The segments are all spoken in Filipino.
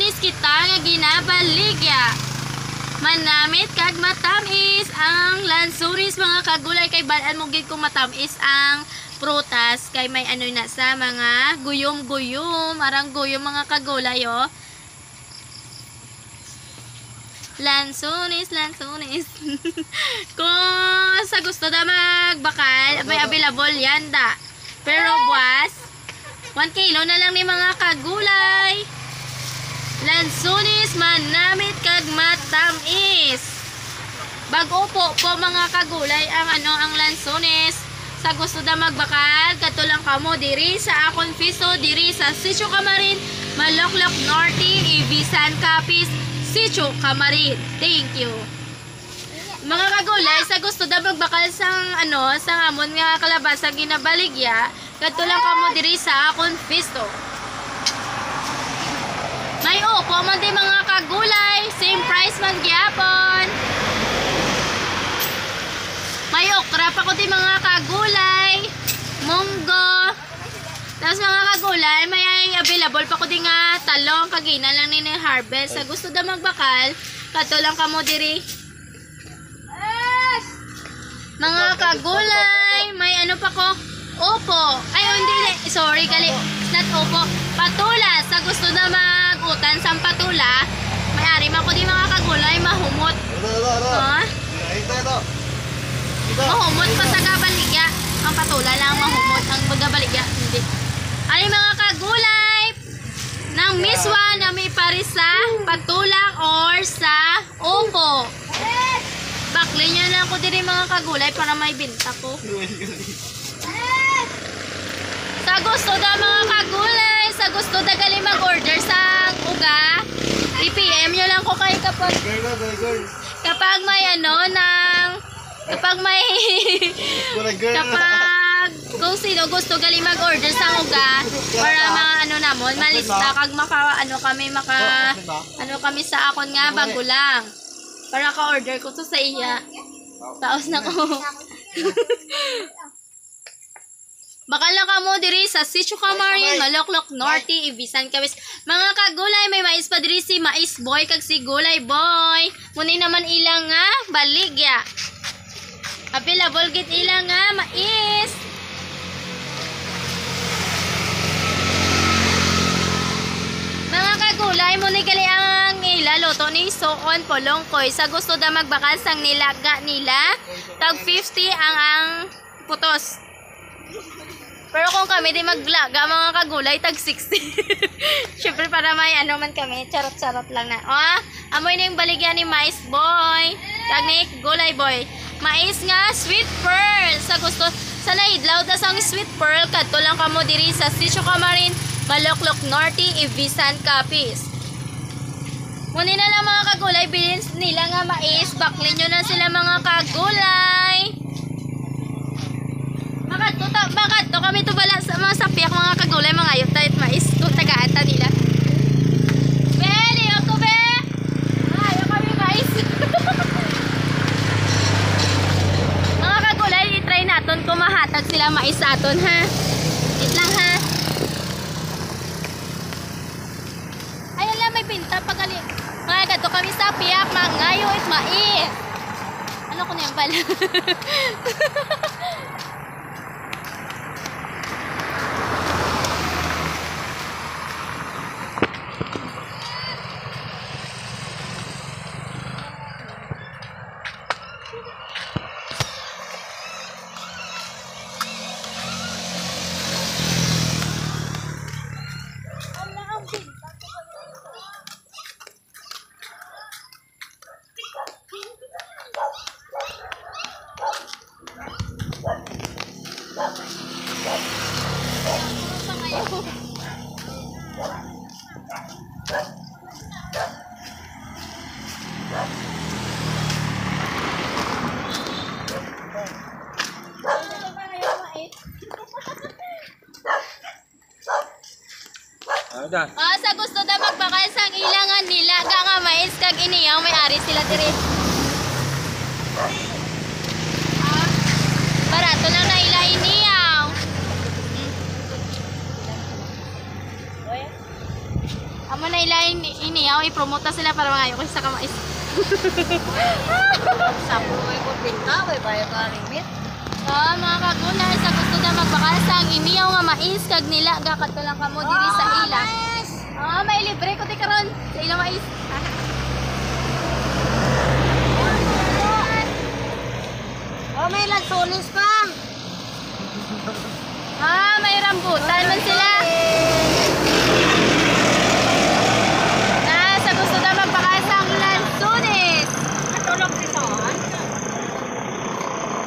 lansunis kita nga ginabaligya. Manamit kag matamis ang lansunis mga kagulay kay balaan mo gid kung matamis ang prutas kay may ano na sa mga guyom-guyom, arang guyom mga kagulay oh. Lansunis. Kung sa gusto na magbakal, may available yan da. Pero buwas, 1 kilo na lang ni mga kagulay. Lansunis, manamit kag matamis. Bago po mga kagulay ang lansunis. Sa gusto na magbakal, katulang kamo diri sa akon piso, diri sa Sitio Camarin, Maloklok Norte, Ibisan Capiz, Sitio Camarin. Thank you. Mga kagulay, sa gusto na magbakal sang sang amon nga kalabasa ginabaligya, katulang kamo diri sa akon piso. May upo man di mga kagulay, same price man gyapon. May okra pa ko di mga kagulay, munggo. Tapos mga kagulay, may available pa ko di nga talong, kagina lang ni harvest. Sa gusto na magbakal, kato lang kamo diri. Mga kagulay, may ano pa ko, upo. Ay, hindi, sorry, gali. It's not upo. Patula, sa gusto na magutan sa patula, may ari man ko di mga kagulay, mahumot. Mahumot pa sa gabaligya. Ang patula lang mahumot, ang magabaligya hindi. Ay mga kagulay, ng miswa na may paris sa patula or sa upo. Bakli nyo na ako diri mga kagulay para may binta ko. Sa gusto na mga kagulay, sa gusto na gali mag-order sa uga, i-PM nyo lang ko kayo kapag may kapag may kapag kung sino gusto gali mag-order sa uga para mga namon malista kag maka kami sa akon nga bago lang para ka-order ko to sa iya. Taos na ko. Bakal na kamo diri sa Sitio Camarin, Maloklok Norte, Ibisan Capiz. Mga kagulay, may mais pa diri si Mais Boy kag si Gulay Boy. Muni naman ilang nga baligya. Available git ilang nga mais. Mga kagulay, muni gali ang ilaloto ni Soon Polongkoy. Sa gusto da magbakal sang nilaga nila, tag 50 ang putos. Pero kung kami di maglaga mga kagulay, tag 60. Siyempre para may man kami, charot-charot lang na. Amoy na yung baligyan ni Mais Boy. Tag ni Gulay Boy. Mais nga, sweet pearl. Sa gusto, sa naidlaw ta sang sweet pearl, kadto lang kamo diri sa Sitio Camarin, Maloklok Norte, Ibisan Capiz. Muna na lang mga kagulay, bilhin nila nga mais. Baklin nyo na sila mga kagulay. Makadto kami to bala sa mga sapiak mga kagulay, mga ayot tayo mais kung tagaan nila. Beli ako be! Ayaw kami mais. Mga kagulay, itry natin kung mahatag sila mais sa aton ha. Wait lang ha. Ayan lang, may pinta pagali. Mga kadto kami sa piyak, mga ayot mais. Ano ko na yung bala? Sa gusto na magbakal sang ilangan nila nga mais kag iniyaw may ari sila diri. Barato lang na ila iniyaw. Amo na ila iniyaw iyaw i-promote na sila para mga ko sa kamais. Sa puloy ko pinta, may bayad ka limit. Mga kagulay sa gusto na magbakasa ang iniyaw nga mais kag nila gakat lang kamo diri sa ila. May libre ko ti karon sa ila mais. May lansones pa. May rambutan man sila. Sa gusto na magbakasa ang lansones. Natulog si Sohan.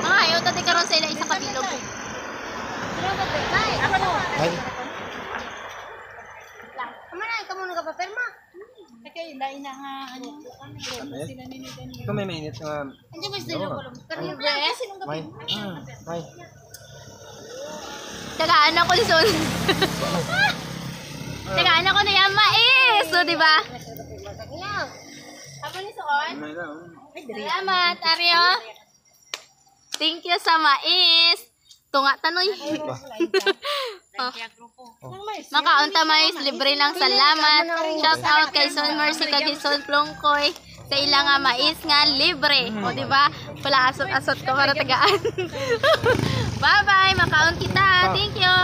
Ayaw tati karon sa ila isa ka bilog. Ay, Ka muna ka papirma. ito may mainit nga. Andiyan ba sila ko lang? May. May. Tagaan ako ni Son. Tagaan ako ni mais. So, di ba? Ako ni Son. May lang. Salamat, Aryo. Thank you sa mais. Tunga tanoy. Makaunta mais, libre lang salamat. Shout out kay Son Mercy kag Son Plongkoy. Sa ilang nga mais nga libre. O di ba? Pala asot-asot ko para tagaan. Bye-bye, makaon kita. Thank you.